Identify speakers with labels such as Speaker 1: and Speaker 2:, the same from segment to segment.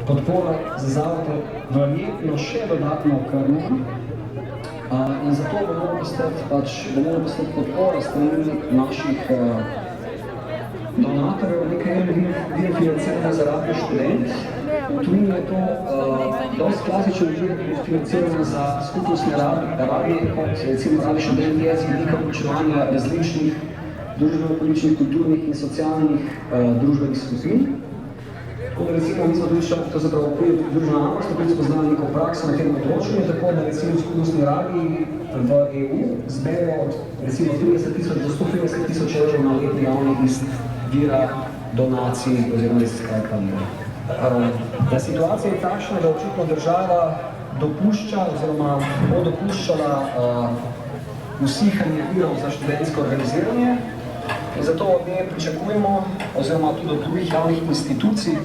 Speaker 1: podpora za zavode verjetno še dodatno okrnjena. In zato bo moralo postati podpora strani naših donatorjev, nekaj vir financiranja za Radio Študent. V tujini je to dosti klasičen vir financiranja za skupnostne radije, kot recimo Radio Študent je z vidika vključevanja različnih družbeno-političnih, kulturnih in socialnih družbenih skupin. Tako da recimo mi smo tudi še družbena ampak, smo tudi spoznali neko prakso na tem področju, tako da recimo skupnostni radiji v EU zberajo od recimo 30 000 do 150 000 evrov na letni ravni iz vira donacij oziroma iz skajpanja. Da situacija je takšna, da očitno država dopušča oziroma bo dopuščala usihanje virov za študentsko organiziranje. In zato od nje pričakujemo, oziroma tudi od drugih javnih institucij,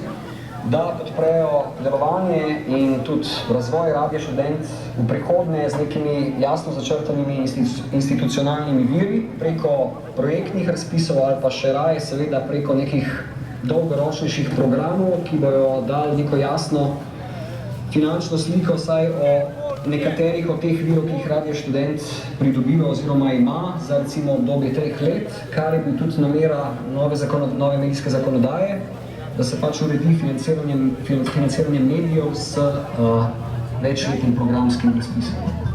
Speaker 1: da podprejo delovanje in tudi razvoj Radia Študent v prihodnje z nekimi jasno začrtanimi institucionalnimi viri, preko projektnih razpisov ali pa še raje seveda preko nekih dolgoročnejših programov, ki bojo dali neko jasno finančno sliko vsaj o nekaterih od teh virov, ki jih Radio Študent pridobiva oziroma ima za recimo obdobje 3 let, kar je bil tudi namera nove medijske zakonodaje, da se pač uredi financiranje medijev s večletnim programskim razpisom.